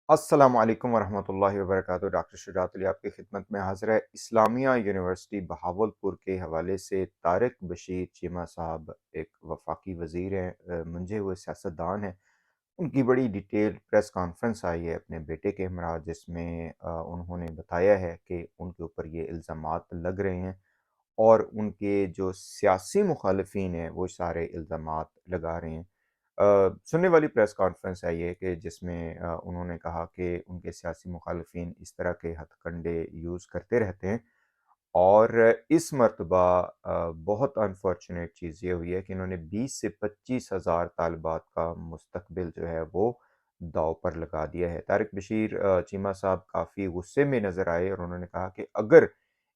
अस्सलाम वालेकुम वरहमतुल्लाहि वबरकातुहू। डॉक्टर शुजात अली आपकी खिदमत में हाज़िर है। इस्लामिया यूनिवर्सिटी बहावलपुर के हवाले से तारिक बशीर चीमा साहब एक वफाकी वज़ीर हैं, मंझे हुए सियासतदान हैं। उनकी बड़ी डिटेल प्रेस कॉन्फ्रेंस आई है अपने बेटे के हमरा, जिसमें उन्होंने बताया है कि उनके ऊपर ये इल्ज़ामात लग रहे हैं और उनके जो सियासी मुखालिफिन हैं वो सारे इल्ज़ामात लगा रहे हैं। सुनने वाली प्रेस कॉन्फ्रेंस है ये कि जिसमें उन्होंने कहा कि उनके सियासी मुखालिफिन इस तरह के हथकंडे यूज़ करते रहते हैं और इस मर्तबा बहुत अनफॉर्चुनेट चीज़ ये हुई है कि इन्होंने 20 से 25 हज़ार तालिबात का मुस्तकबिल जो है वो दांव पर लगा दिया है। तारिक बशीर चीमा साहब काफ़ी गुस्से में नज़र आए और उन्होंने कहा कि अगर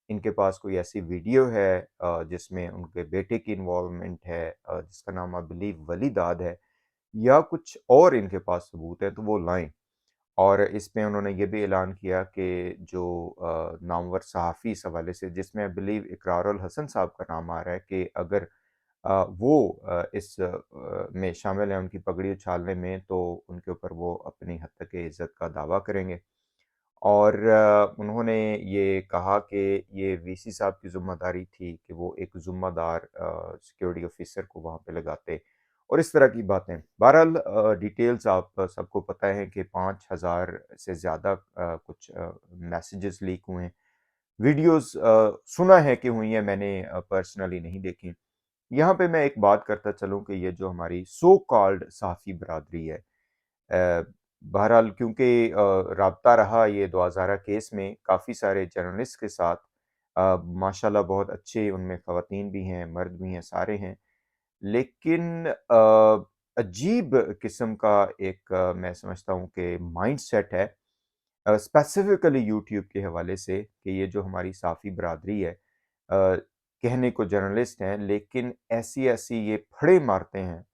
इनके पास कोई ऐसी वीडियो है जिसमें उनके बेटे की इन्वॉल्वमेंट है, जिसका नाम आई बिलीव वली दाद है, या कुछ और इनके पास सबूत है तो वो लाएं। और इसमें उन्होंने ये भी ऐलान किया कि जो नामवर सहाफ़ी इस हवाले से, जिसमें आई बिलीव इकरारुल हसन साहब का नाम आ रहा है, कि अगर वो इस में शामिल हैं उनकी पगड़ी उछालने में, तो उनके ऊपर वो अपनी हद तक इज़्ज़त का दावा करेंगे। और उन्होंने ये कहा कि ये वीसी साहब की ज़िम्मेदारी थी कि वो एक ज़िम्मेदार सिक्योरिटी ऑफ़िसर को वहाँ पे लगाते और इस तरह की बातें। बहरहाल डिटेल्स आप सबको पता है कि 5000 से ज़्यादा कुछ मैसेजेस लीक हुए हैं। वीडियोज़ सुना है कि हुई हैं, मैंने पर्सनली नहीं देखी। यहाँ पे मैं एक बात करता चलूँ कि ये जो हमारी सो कॉल्ड सहाफ़ी बरादरी है, अ, बहरहाल क्योंकि राब्ता रहा ये 2000 केस में काफ़ी सारे जर्नलिस्ट के साथ, माशाल्लाह बहुत अच्छे उनमें ख़वातीन भी हैं, मर्द भी हैं, सारे हैं। लेकिन अजीब किस्म का एक मैं समझता हूँ कि माइंडसेट है, स्पेसिफ़िकली यूट्यूब के हवाले से, कि ये जो हमारी साफ़ी बरादरी है, कहने को जर्नलिस्ट हैं लेकिन ऐसी-ऐसी ये फड़े मारते हैं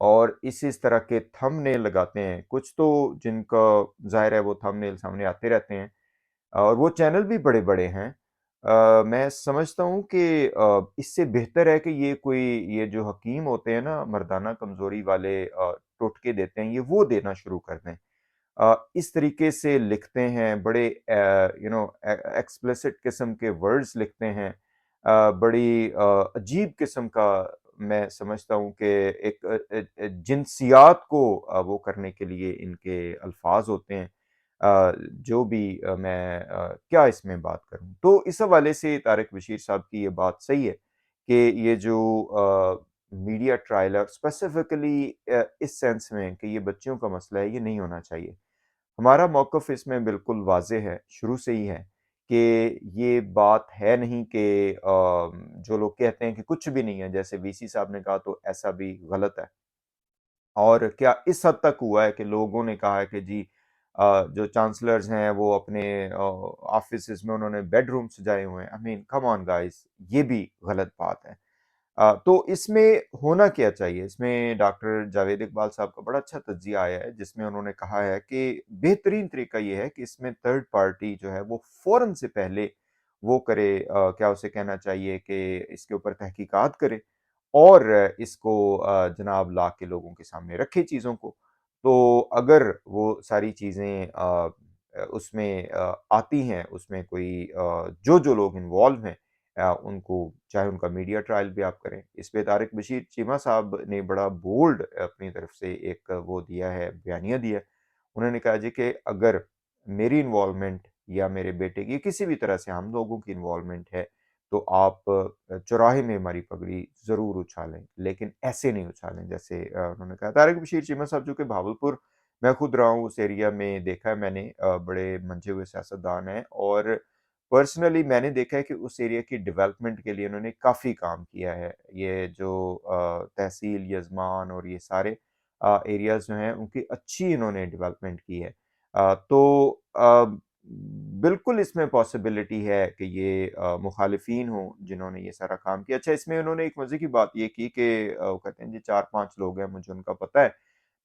और इस तरह के थंबनेल लगाते हैं, कुछ तो जिनका ज़ाहिर है वो थंबनेल सामने आते रहते हैं और वो चैनल भी बड़े-बड़े हैं। मैं समझता हूँ कि इससे बेहतर है कि ये जो हकीम होते हैं ना, मर्दाना कमज़ोरी वाले टोटके देते हैं, ये वो देना शुरू कर दें। इस तरीके से लिखते हैं, बड़े एक्सप्लिसिट किस्म के वर्ड्स लिखते हैं। बड़ी अजीब किस्म का मैं समझता हूँ कि एक जिनसियात को वो करने के लिए इनके अल्फाज होते हैं। जो भी मैं क्या इसमें बात करूँ? तो इस हवाले से तारिक बशीर साहब की ये बात सही है कि ये जो मीडिया ट्रायल है स्पेसिफिकली इस सेंस में कि ये बच्चियों का मसला है, ये नहीं होना चाहिए। हमारा मौक़िफ़ इसमें बिल्कुल वाज़ेह है, शुरू से ही है कि ये बात है नहीं कि जो लोग कहते हैं कि कुछ भी नहीं है, जैसे वीसी साहब ने कहा तो ऐसा भी गलत है। और क्या इस हद तक हुआ है कि लोगों ने कहा है कि जी जो चांसलर्स हैं वो अपने ऑफ़िसेज़ में उन्होंने बेडरूम सजाए हुए हैं। I mean come on guys, ये भी गलत बात है। तो इसमें होना क्या चाहिए? इसमें डॉक्टर जावेद इकबाल साहब का बड़ा अच्छा तज्ज़िया आया है, जिसमें उन्होंने कहा है कि बेहतरीन तरीका ये है कि इसमें थर्ड पार्टी जो है वो फ़ौरन से पहले वो करे, क्या उसे कहना चाहिए कि इसके ऊपर तहकीकात करे और इसको जनाब ला के लोगों के सामने रखे चीज़ों को। तो अगर वो सारी चीज़ें उसमें आती हैं, उसमें कोई जो लोग इन्वॉल्व हैं, उनको चाहे उनका मीडिया ट्रायल भी आप करें। इस पे तारिक बशीर चीमा साहब ने बड़ा बोल्ड अपनी तरफ से एक वो दिया है, बयानिया दिया है। उन्होंने कहा जी कि अगर मेरी इन्वॉल्वमेंट या मेरे बेटे की किसी भी तरह से हम लोगों की इन्वॉल्वमेंट है, तो आप चौराहे में हमारी पगड़ी ज़रूर उछालें, लेकिन ऐसे नहीं उछालें जैसे उन्होंने कहा। तारिक बशीर चीमा साहब चूँकि भावलपुर, मैं खुद रहा हूँ उस एरिया में, देखा है मैंने, बड़े मंझे हुए सियासतदान हैं और पर्सनली मैंने देखा है कि उस एरिया की डेवलपमेंट के लिए उन्होंने काफ़ी काम किया है। ये जो तहसील यज़मान और ये सारे एरियाज़ जो हैं उनकी अच्छी इन्होंने डेवलपमेंट की है। तो बिल्कुल इसमें पॉसिबिलिटी है कि ये मुखालिफिन हों जिन्होंने ये सारा काम किया। अच्छा, इसमें उन्होंने एक मज़े की बात ये की कि वो कहते हैं जी 4-5 लोग हैं, मुझे उनका पता है।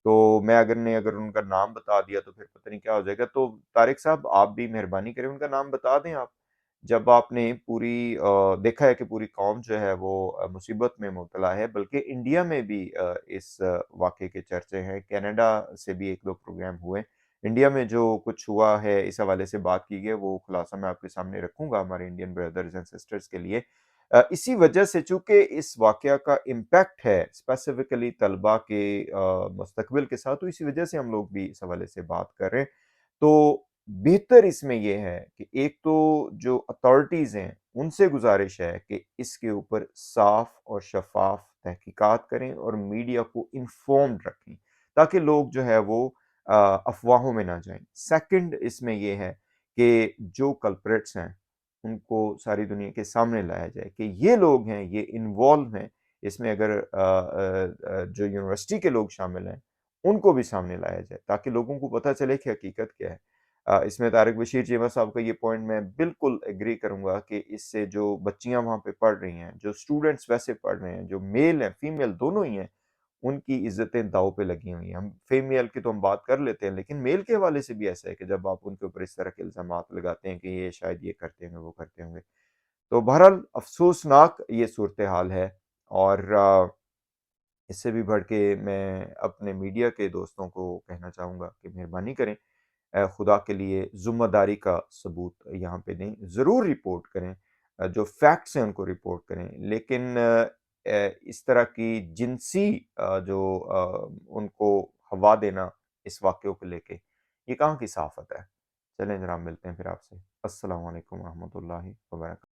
तो मैं अगर उनका नाम बता दिया तो फिर पता नहीं क्या हो जाएगा। तो तारिक साहब आप भी मेहरबानी करें उनका नाम बता दें आप। जब आपने पूरी देखा है कि पूरी कौम जो है वो मुसीबत में मुब्तला है, बल्कि इंडिया में भी इस वाक़ये के चर्चे हैं, कनाडा से भी 1-2 प्रोग्राम हुए। انڈیا میں جو کچھ ہوا ہے اس حوالے سے بات کی گئی، وہ خلاصہ میں آپ کے سامنے رکھوں گا ہمارے انڈین بردرز اینڈ سسٹرز کے لیے۔ اسی وجہ سے چونکہ اس واقعہ کا امپیکٹ ہے اسپیسیفکلی طلباء کے مستقبل کے ساتھ، تو اسی وجہ سے ہم لوگ بھی اس حوالے سے بات کر رہے ہیں۔ تو بہتر اس میں یہ ہے کہ ایک تو جو اتھارٹیز ہیں ان سے گزارش ہے کہ اس کے اوپر صاف اور شفاف تحقیقات کریں اور میڈیا کو انفارمڈ رکھیں، تاکہ لوگ جو ہے وہ افواہوں میں نہ جائیں۔ سیکنڈ اس میں یہ ہے کہ جو کلپریٹس ہیں ان کو ساری دنیا کے سامنے لایا جائے کہ یہ لوگ ہیں، یہ انوالو ہیں اس میں۔ اگر جو یونیورسٹی کے لوگ شامل ہیں ان کو بھی سامنے لایا جائے تاکہ لوگوں کو پتہ چلے کہ حقیقت کیا ہے۔ اس میں طارق بشیر چیمہ صاحب کا یہ پوائنٹ میں بالکل ایگری کروں گا کہ اس سے جو بچیاں وہاں پہ پڑھ رہی ہیں، جو اسٹوڈنٹس ویسے پڑھ رہے ہیں، جو میل ہیں فیمیل دونوں ہی ہیں، ان کی عزتیں داؤ پہ لگی ہوئی ہیں۔ ہم فیمیل کی تو ہم بات کر لیتے ہیں، لیکن میل کے حوالے سے بھی ایسا ہے کہ جب آپ ان کے اوپر اس طرح کے الزامات لگاتے ہیں کہ یہ شاید یہ کرتے ہوں گے، وہ کرتے ہوں گے، تو بہرحال افسوسناک یہ صورتحال ہے۔ اور اس سے بھی بڑھ کے میں اپنے میڈیا کے دوستوں کو کہنا چاہوں گا کہ مہربانی کریں، خدا کے لیے ذمہ داری کا ثبوت یہاں پہ دیں، ضرور رپورٹ کریں، جو فیکٹس ہیں ان کو رپورٹ کریں، لیکن اس طرح کی جنسی جو ان کو ہوا دینا اس واقعوں کو لے کے، یہ کہاں کی صحافت ہے؟ چلیں جناب، ملتے ہیں پھر آپ سے۔ السلام علیکم ورحمۃ اللہ وبرکاتہ۔